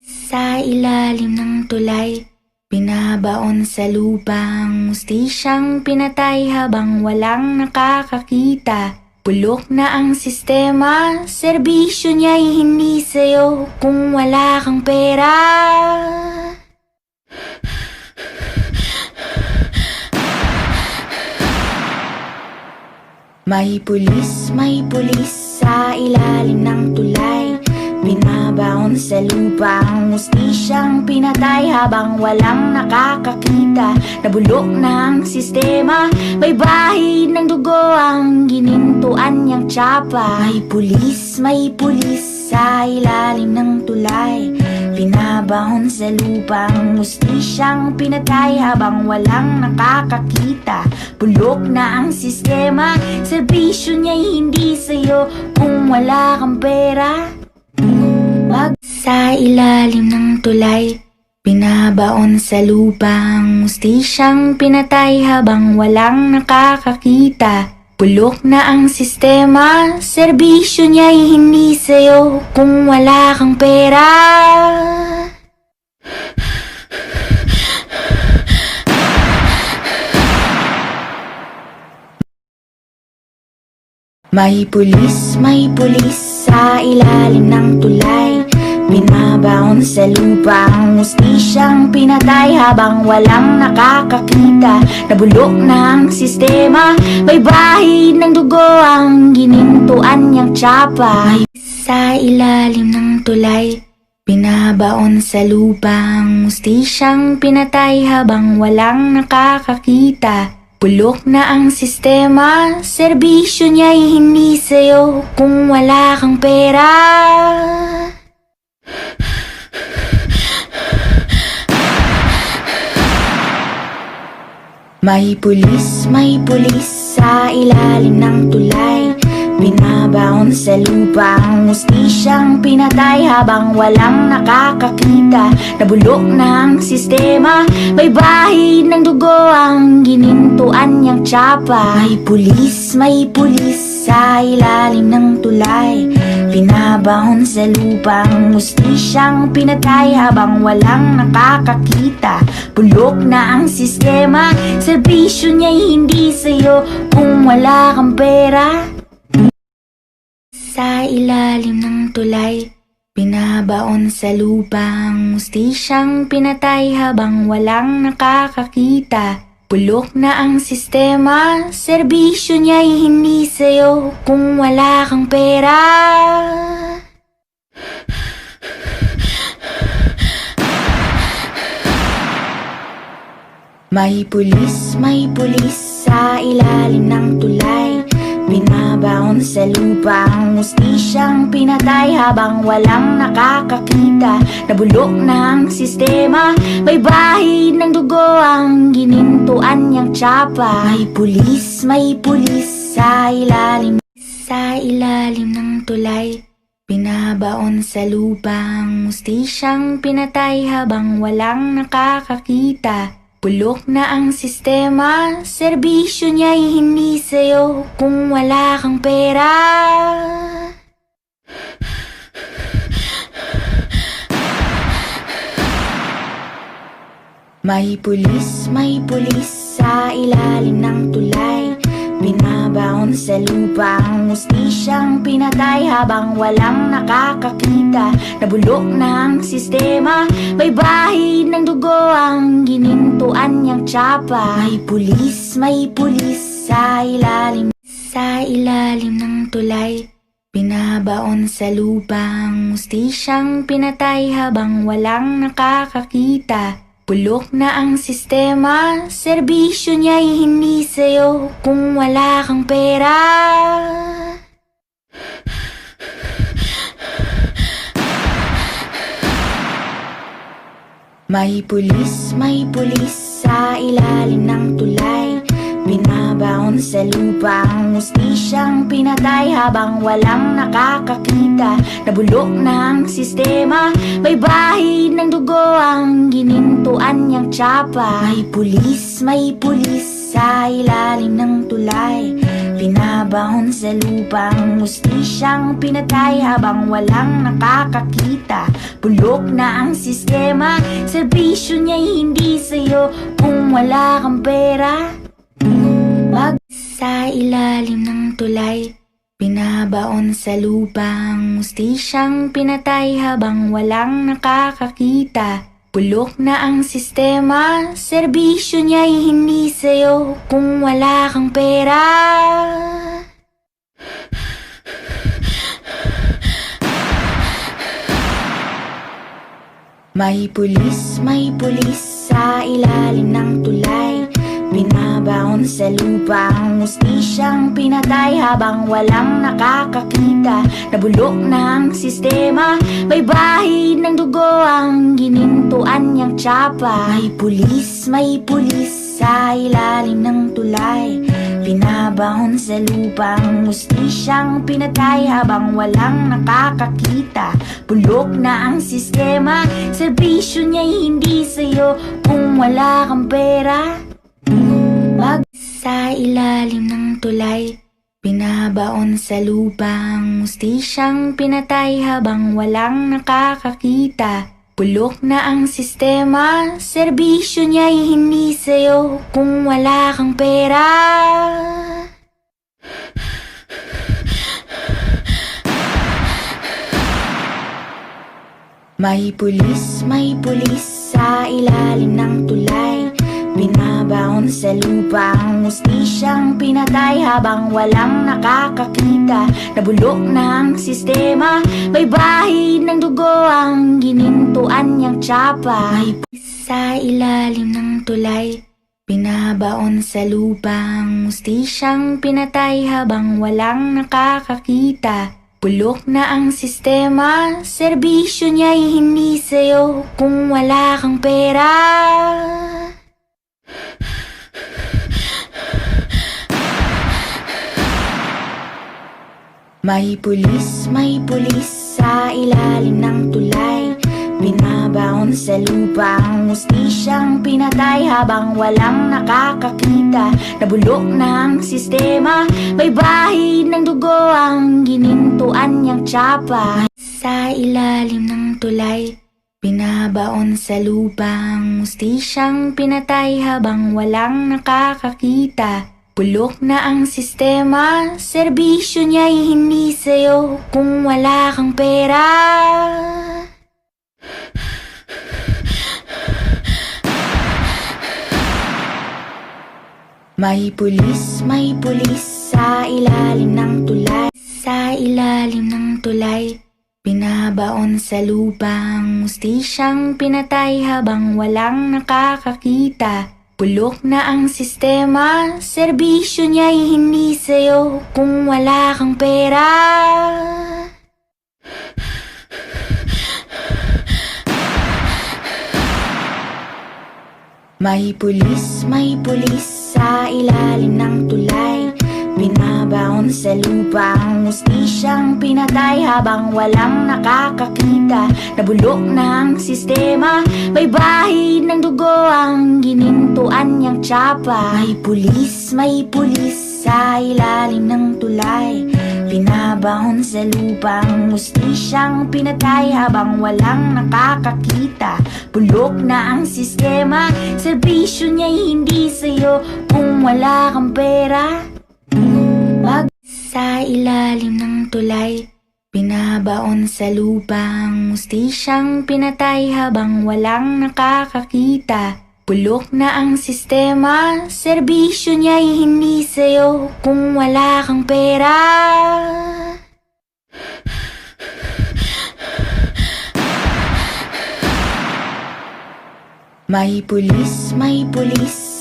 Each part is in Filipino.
Sa ilalim ng tulay, binabaon sa lupang mustisyang pinatay habang walang nakakakita. Bulok na ang sistema, serbisyo niya'y hindi sa'yo kung wala kang pera. May pulis sa ilalim ng tulay, binabaon sa lupa ang mustisyang pinatay habang walang nakakakita. Nabulok na ang sistema, may bahid ng dugo ang ginintuan niyang tsapa. May pulis sa ilalim ng tulay, binabaon sa lupa ang mustisyang pinatay habang walang nakakakita. Bulok na ang sistema, serbisyo niya'y hindi sa'yo kung wala kang pera. Sa ilalim ng tulay, binabaon sa lupang mustisyang pinatay habang walang nakakakita. Bulok na ang sistema, serbisyo niya'y hindi sa'yo kung wala kang pera. May pulis sa ilalim ng tulay, binabaon sa lupa ang mustisyang pinatay habang walang nakakakita. Nabulok na ang sistema, may bahid ng dugo ang ginintuan niyang tsapa. Sa ilalim ng tulay, binabaon sa lupa ang mustisyang pinatay habang walang nakakakita. Bulok na ang sistema, serbisyo niya'y hindi sa'yo kung wala kang pera. May pulis sa ilalim ng tulay, binabaon sa lupa ang mustisyang pinatay habang walang nakakakita. Nabulok na ang sistema, may bahid ng dugo ang ginintuan niyang tsapa. May pulis sa ilalim ng tulay, binabaon sa lupa ang mustisyang pinatay habang walang nakakakita. Bulok na ang sistema, serbisyo niya'y hindi sa'yo kung wala kang pera. Sa ilalim ng tulay, binabaon sa lupang mustisyang pinatay habang walang nakakakita. Bulok na ang sistema, serbisyo niya'y hindi sa'yo kung wala kang pera. May pulis sa ilalim ng tulay, binabaon sa lupa ang mustisyang pinatay habang walang nakakakita. Nabulok na ang sistema, may bahid ng dugo ang ginintuan niyang tsapa. May pulis sa ilalim ng tulay, binabaon sa lupa ang mustisyang pinatay habang walang nakakakita. Bulok na ang sistema, serbisyo niya'y hindi sa'yo kung wala kang pera. May pulis sa ilalim ng tulay, binabaon sa lupa ang mustisyang pinatay habang walang nakakakita. Nabulok na ang sistema, may bahid ng dugo ang ginintuan niyang tsapa. May pulis sa ilalim ng tulay, binabaon sa lupa ang mustisyang pinatay habang walang nakakakita. Bulok na ang sistema, serbisyo niya'y hindi sa'yo kung wala kang pera. May pulis sa ilalim ng tulay, binabaon sa lupa ang mustisyang pinatay habang walang nakakakita. Nabulok na ang sistema, may bahid ng dugo ang ginintuan niyang tsapa. May pulis sa ilalim ng tulay, Binabaon sa lupang hustisyang pinatay habang walang nakakakita. Bulok na ang sistema, serbisyo niya'y hindi sa'yo kung wala kang pera. Wag sa ilalim ng tulay, binabaon sa lupang hustisyang pinatay habang walang nakakakita. Bulok na ang sistema, serbisyo niya'y hindi sa'yo kung wala kang pera. May pulis sa ilalim ng tulay, binabaon sa lupang hustisyang pinatay habang walang nakakakita. Nabulok ng sistema, may bahid ng dugo ang ginintuan niyang tsapa. May pulis sa ilalim ng tulay, binabaon sa lupang hustisyang pinatay habang walang nakakakita. Bulok na ang sistema, serbisyo niya'y hindi sa'yo kung wala kang pera. Wag sa ilalim ng tulay, binabaon sa lupang hustisyang pinatay habang walang nakakakita. Bulok na ang sistema, serbisyo niya'y hindi sa'yo kung wala kang pera. May pulis sa ilalim ng tulay, binabaon sa lupang hustisyang pinatay habang walang nakakakita. Nabulok ng sistema, may bahid ng dugo ang ginintuan niyang tsapa. May pulis sa ilalim ng tulay, binabaon sa lupang hustisyang pinatay habang walang nakakakita. Bulok na ang sistema, serbisyo niya'y hindi sa'yo kung wala kang pera. May pulis sa ilalim ng tulay, binabaon sa lupang hustisyang pinatay habang walang nakakakita. Nabulok ng sistema, may bahid ng dugo ang ginintuan niyang tsapa. Sa ilalim ng tulay, binabaon sa lupang hustisyang pinatay habang walang nakakakita. Bulok na ang sistema, serbisyo niya'y hindi sa'yo kung wala kang pera. May pulis sa ilalim ng tulay, binabaon sa lupang hustisyang pinatay habang walang nakakakita. Bulok na ang sistema, serbisyo niya'y hindi sa'yo kung wala kang pera. May pulis sa ilalim ng tulay, binabaon sa lupang hustisyang pinatay habang walang nakakakita. Nabulok ng sistema, may bahid ng dugo ang ginintuan niyang tsapa. May pulis sa ilalim ng tulay, binabaon sa lupang hustisyang pinatay habang walang nakakakita. Bulok na ang sistema, serbisyo niya'y hindi sa'yo kung wala kang pera. Wag sa ilalim ng tulay, binabaon sa lupang hustisyang pinatay habang walang nakakakita. Bulok na ang sistema, serbisyo niya'y hindi sa'yo kung wala kang pera. May pulis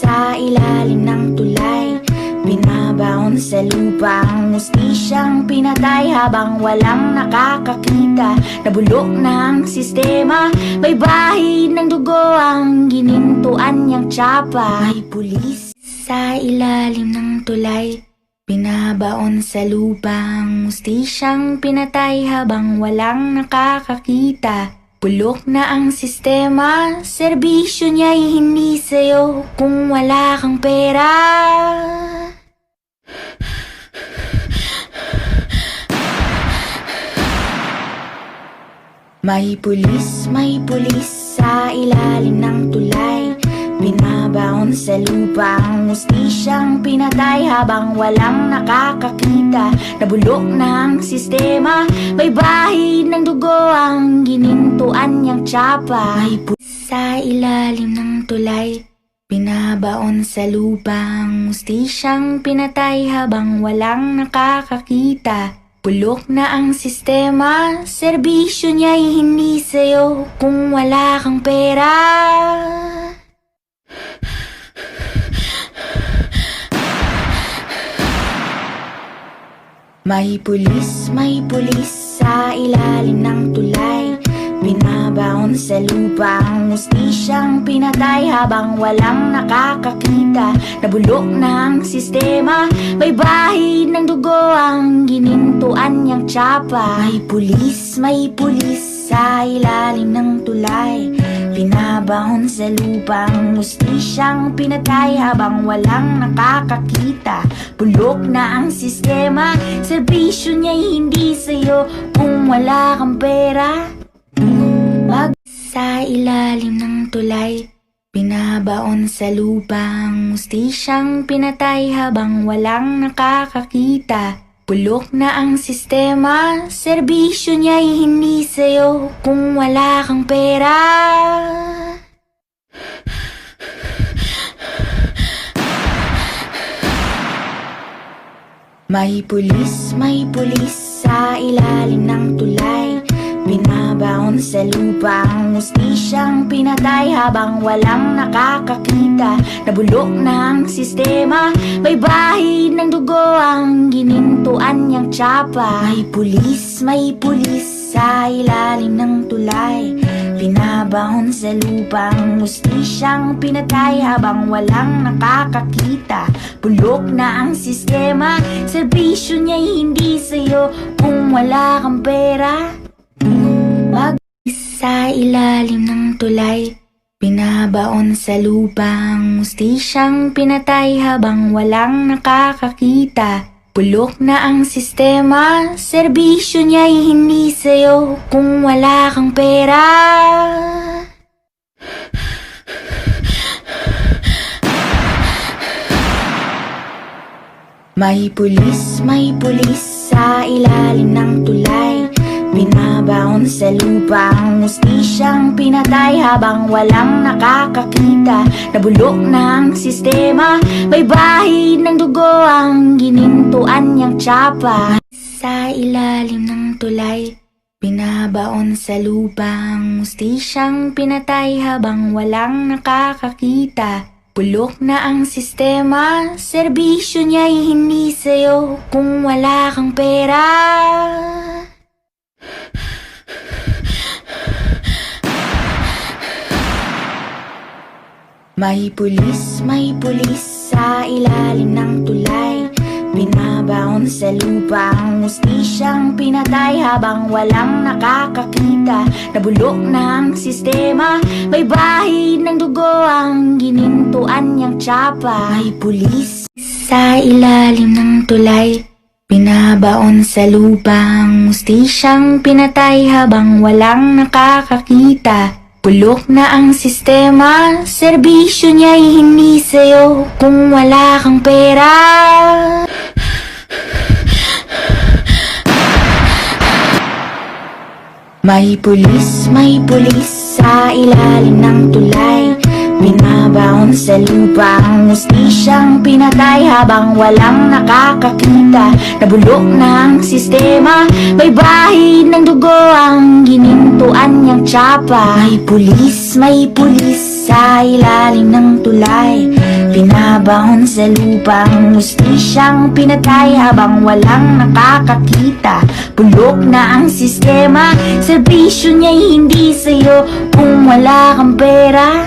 sa ilalim ng tulay, binabaon sa lupang hustisyang pinatay habang walang nakakakita. Nabulok ng sistema, may bahid ng dugo ang ginintuan niyang tsapa. May pulis sa ilalim ng tulay, binabaon sa lupang hustisyang pinatay habang walang nakakakita. Bulok na ang sistema, serbisyo niya'y hindi sa'yo kung wala kang pera. May pulis sa ilalim ng tulay. Binabaon sa lupa ang hustisyang pinatay habang walang nakakakita. Nabulok na ang sistema, may bahid ng dugo ang ginintuan niyang tsapa. May pulis sa ilalim ng tulay. Binabaon sa lupa ang hustisyang pinatay habang walang nakakakita. Bulok na ang sistema, serbisyo niya'y hindi sa'yo kung wala kang pera. May pulis sa ilalim ng tulay. Binabaon sa lupa ang hustisyang pinatay habang walang nakakakita. Nabulok na ang sistema, may bahid ng dugo ang ginintuan niyang tsapa. May pulis sa ilalim ng tulay. Binabaon sa lupa ang hustisyang pinatay habang walang nakakakita. Bulok na ang sistema, serbisyo niya'y hindi sa'yo kung wala kang pera. Sa ilalim ng tulay. Binabaon sa lupa ang hustisyang pinatay habang walang nakakakita. Bulok na ang sistema, serbisyo niya'y hindi sa'yo kung wala kang pera. May pulis sa ilalim ng tulay. Binabaon sa lupa ang hustisyang pinatay habang walang nakakakita. Nabulok na ang sistema, may bahid ng dugo ang ginintuan niyang tsapa. May pulis sa ilalim ng tulay. Binabaon sa lupa ang hustisyang pinatay habang walang nakakakita. Bulok na ang sistema, serbisyo niya'y hindi sa'yo kung wala kang pera. Sa ilalim ng tulay. Binabaon sa lupa ang hustisyang pinatay habang walang nakakakita. Bulok na ang sistema, serbisyo niya'y hindi sa'yo kung wala kang pera. May pulis sa ilalim ng tulay. Binabaon sa lupa ang hustisyang pinatay habang walang nakakakita. Nabulok na ang sistema, may bahid ng dugo ang ginintuan niyang tsapa. Sa ilalim ng tulay. Binabaon sa lupa ang hustisyang pinatay habang walang nakakakita. Bulok na ang sistema, serbisyo niya'y hindi sa'yo kung wala kang pera. May pulis sa ilalim ng tulay. Binabaon sa lupa ang hustisyang pinatay habang walang nakakakita. Nabulok na ang sistema, may bahid ng dugo ang ginintuan niyang tsapa. May pulis sa ilalim ng tulay. Binabaon sa lupa ang hustisyang pinatay habang walang nakakakita. Bulok na ang sistema, serbisyo niya'y hindi sa'yo kung wala kang pera. May pulis sa ilalim ng tulay. Binabaon sa lupa ang hustisyang pinatay habang walang nakakakita. Nabulok na ang sistema, may bahid ng dugo ang ginintuan niyang tsapa. May pulis sa ilalim ng tulay. Binabaon sa lupa ang hustisyang pinatay habang walang nakakakita. Bulok na ang sistema, serbisyo niya'y hindi sa'yo kung wala kang pera.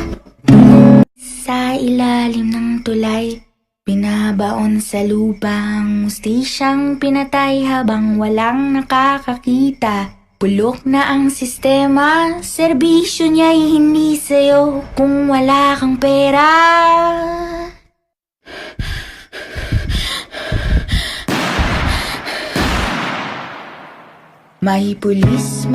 Sa ilalim ng tulay. Binabaon sa lupa ang hustisyang pinatay habang walang nakakakita. Bulok na ang sistema, serbisyo niya'y hindi sa'yo kung wala kang pera. May pulis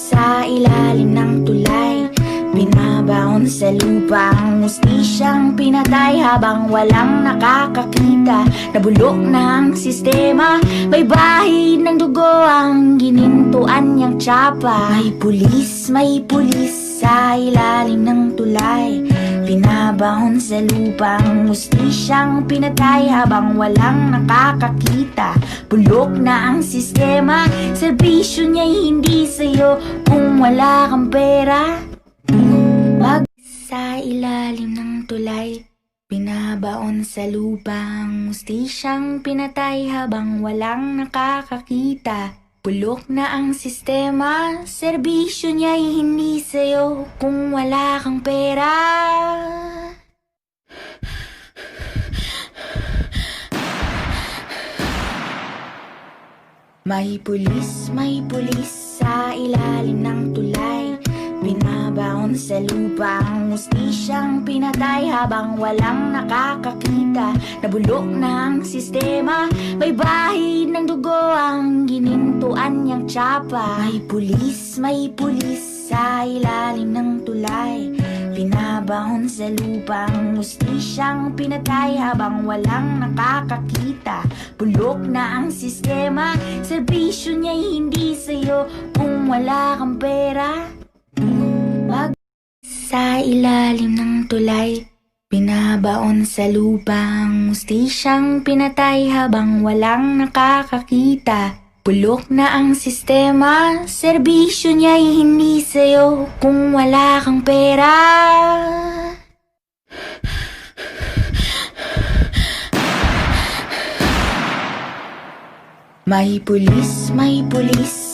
sa ilalim ng tulay, binabaon sa lupa ang hustisyang pinatay habang walang nakakakita. Nabulok na ang sistema, may bahid ng dugo ang ginintuan niyang tsapa. May pulis sa ilalim ng tulay, binabaon sa lupa ang hustisyang pinatay habang walang nakakakita. Bulok na ang sistema, serbisyo niya'y hindi sa'yo kung wala kang pera. Sa ilalim ng tulay, binabaon sa lupa ang hustisyang pinatay habang walang nakakakita. Bulok na ang sistema, serbisyo niya'y hindi sa'yo kung wala kang pera. May pulis sa ilalim ng tulay, binabaon sa lupa ang hustisyang pinatay habang walang nakakakita. Nabulok na ang sistema, may bahid ng dugo ang ginintuan niyang tsapa. May pulis sa ilalim ng tulay, binabaon sa lupa ang hustisyang pinatay habang walang nakakakita. Bulok na ang sistema, serbisyo niya'y hindi sa'yo kung wala kang pera. Sa ilalim ng tulay, binabaon sa lupa ang hustisyang pinatay habang walang nakakakita. Bulok na ang sistema, serbisyo niya'y hindi sa'yo kung wala kang pera. May pulis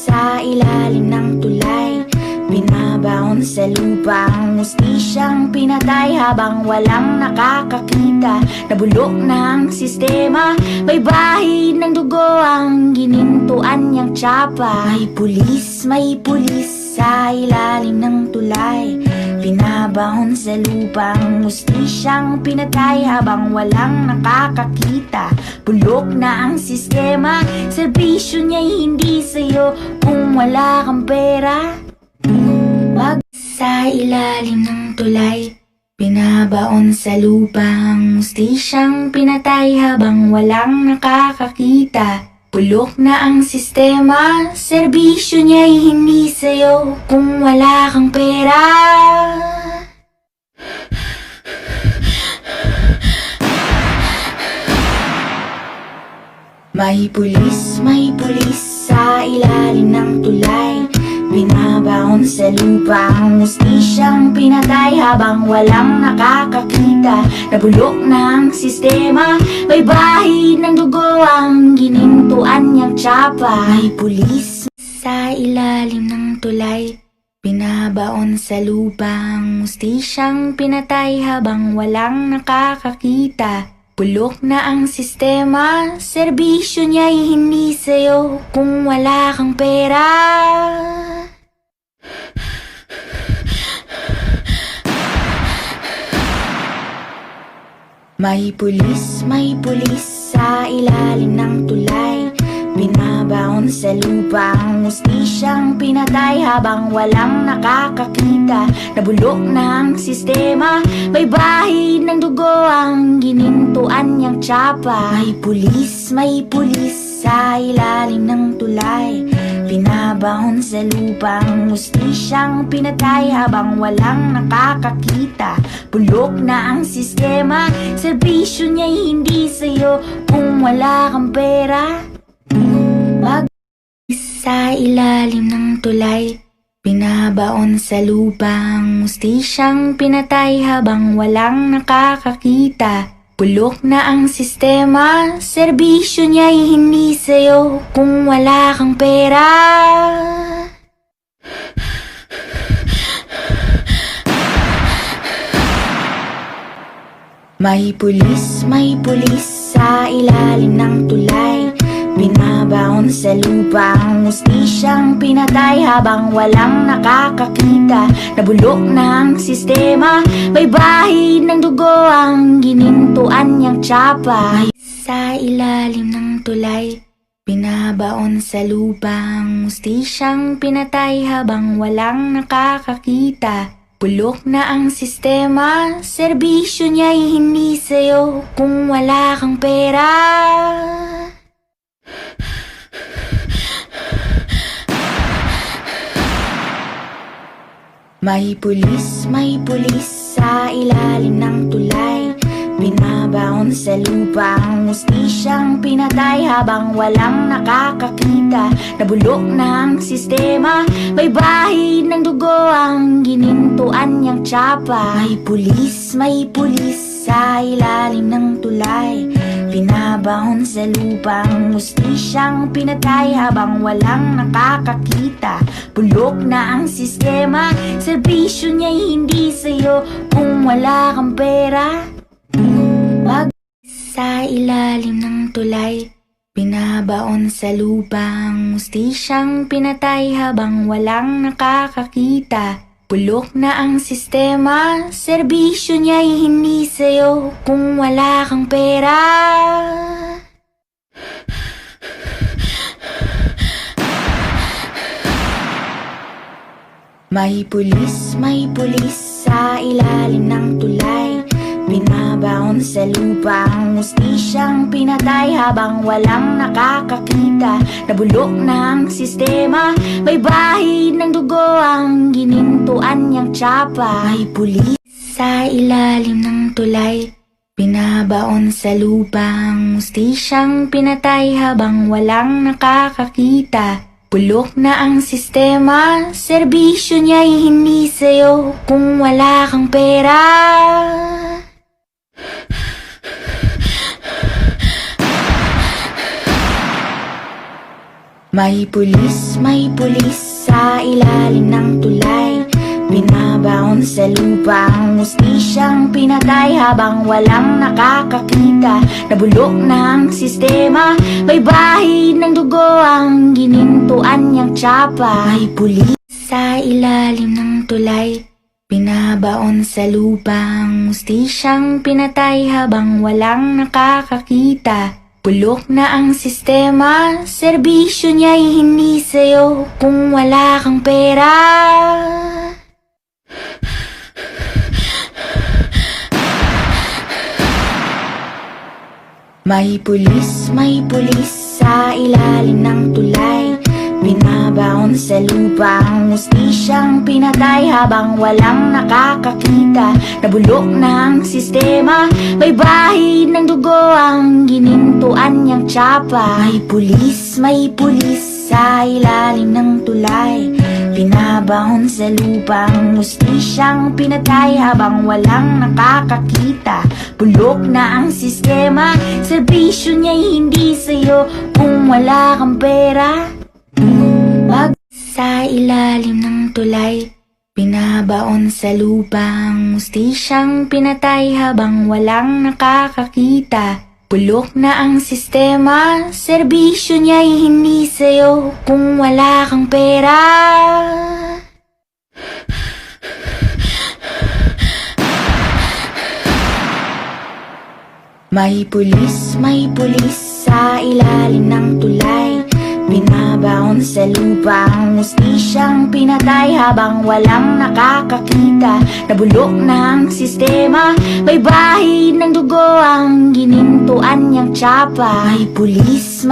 sa ilalim ng tulay, binabaon sa lupa ang hustisyang pinatay habang walang nakakakita. Nabulok na ang sistema, may bahid ng dugo ang ginintuan niyang tsapa. May pulis sa ilalim ng tulay, binabaon sa lupa ang hustisyang pinatay habang walang nakakakita. Bulok na ang sistema, serbisyo niya'y hindi sa'yo kung wala kang pera. Sa ilalim ng tulay, binabaon sa lupa ang hustisyang pinatay habang walang nakakakita. Bulok na ang sistema, serbisyo niya'y hindi sa'yo kung wala kang pera. May pulis sa ilalim ng tulay, binabaon sa lupa ang hustisyang pinatay habang walang nakakakita. Nabulok na ang sistema, may bahid ng dugo ang ginintuan niyang tsapa. Sa ilalim ng tulay, binabaon sa lupa ang hustisyang pinatay habang walang nakakakita. Bulok na ang sistema, serbisyo niya'y hindi sa'yo kung wala kang pera. May pulis sa ilalim ng tulay, binabaon sa lupa ang hustisyang pinatay habang walang nakakakita. Nabulok na ang sistema, may bahid ng dugo ang ginintuan niyang tsapa. May pulis sa ilalim ng tulay, binabaon sa lupa ang hustisyang pinatay habang walang nakakakita. Bulok na ang sistema, serbisyo niya'y hindi sa'yo kung wala kang pera. Sa ilalim ng tulay, binabaon sa lupa ang hustisyang pinatay habang walang nakakakita. Bulok na ang sistema, serbisyo niya'y hindi sa'yo kung wala kang pera. May pulis sa ilalim ng tulay, binabaon sa lupa ang hustisyang pinatay habang walang nakakakita. Nabulok na ang sistema, may bahid ng dugo ang ginintuan niyang tsapa. Sa ilalim ng tulay, Binabaon sa lupang hustisyang pinatay habang walang nakakakita. Bulok na ang sistema, serbisyo niya'y hindi sa'yo kung wala kang pera. May pulis sa ilalim ng tulay. Binabaon sa lupa ang hustisyang pinatay habang walang nakakakita. Nabulok na ang sistema, may bahid ng dugo ang ginintuan niyang tsapa. May pulis sa ilalim ng tulay. Binabaon sa lupa ang hustisyang pinatay habang walang nakakakita. Bulok na ang sistema, serbisyo niya'y hindi sa'yo kung wala kang pera. Sa ilalim ng tulay, binabaon sa lupang hustisyang pinatay habang walang nakakakita. Bulok na ang sistema, serbisyo niya'y hindi sa'yo kung wala kang pera. May pulis sa ilalim ng tulay. Binabaon sa lupa ang hustisyang pinatay habang walang nakakakita. Nabulok na ang sistema, may bahid ng dugo ang ginintuan niyang tsapa. May pulis sa ilalim ng tulay. Binabaon sa lupa ang hustisyang pinatay habang walang nakakakita. Bulok na ang sistema, serbisyo niya'y hindi sa'yo kung wala kang pera. May pulis sa ilalim ng tulay. Binabaon sa lupa ang hustisyang pinatay habang walang nakakakita. Nabulok na ang sistema, may bahid ng dugo ang ginintuan niyang tsapa. May pulis sa ilalim ng tulay. Binabaon sa lupa ang hustisyang pinatay habang walang nakakakita. Bulok na ang sistema, serbisyo niya'y hindi sa'yo kung wala kang pera. May pulis sa ilalim ng tulay. Binabaon sa lupa ang hustisyang pinatay habang walang nakakakita. Nabulok na ang sistema, may bahid ng dugo ang ginintuan niyang tsapa. May pulis sa ilalim ng tulay. Binabaon sa lupa ang hustisyang pinatay habang walang nakakakita. Bulok na ang sistema, serbisyo niya'y hindi sa'yo kung wala kang pera. Sa ilalim ng tulay. Binabaon sa lupa ang hustisyang pinatay habang walang nakakakita. Bulok na ang sistema, serbisyo niya'y hindi sa'yo kung wala kang pera. May pulis sa ilalim ng tulay. Binabaon sa lupa ang hustisyang pinatay habang walang nakakakita. Nabulok na ang sistema, may bahid ng dugo ang ginintuan niyang tsapa. May pulis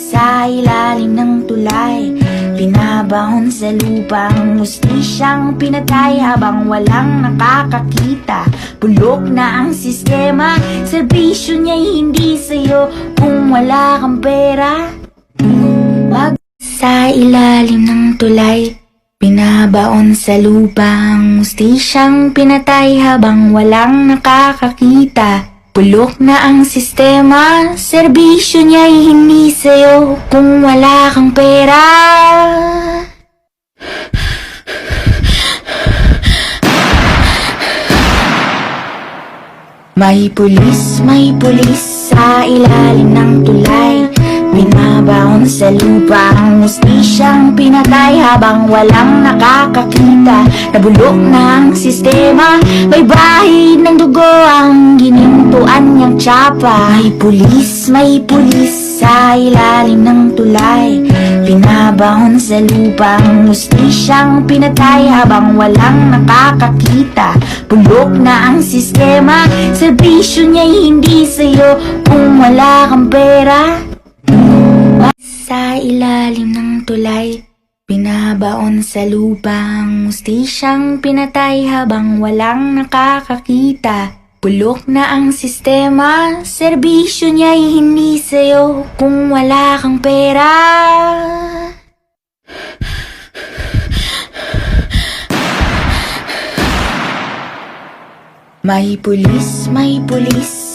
sa ilalim ng tulay. Binabaon sa lupa ang hustisyang pinatay habang walang nakakakita. Bulok na ang sistema, serbisyo niya'y hindi sa'yo kung wala kang pera. Sa ilalim ng tulay. Binabaon sa lupa ang hustisyang pinatay habang walang nakakakita. Bulok na ang sistema, serbisyo niya'y hindi sa'yo kung wala kang pera. May pulis sa ilalim ng tulay. Binabaon sa lupa ang hustisyang pinatay habang walang nakakakita. Nabulok na ang sistema, may bahid ng dugo ang ginintuan niyang tsapa. May pulis sa ilalim ng tulay. Binabaon sa lupa ang hustisyang pinatay habang walang nakakakita. Bulok na ang sistema, serbisyo niya'y hindi sa'yo kung wala kang pera. Sa ilalim ng tulay, binabaon sa lupa ang hustisyang pinatay habang walang nakakakita. Bulok na ang sistema, serbisyo niya'y hindi sa'yo kung wala kang pera. May pulis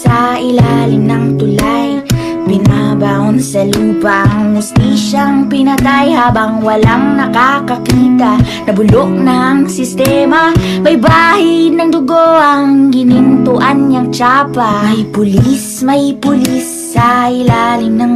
sa ilalim ng tulay. Binabaon sa lupa ang hustisyang pinatay habang walang nakakakita. Nabulok na ang sistema, may bahid ng dugo ang ginintuan niyang tsapa. May pulis sa ilalim ng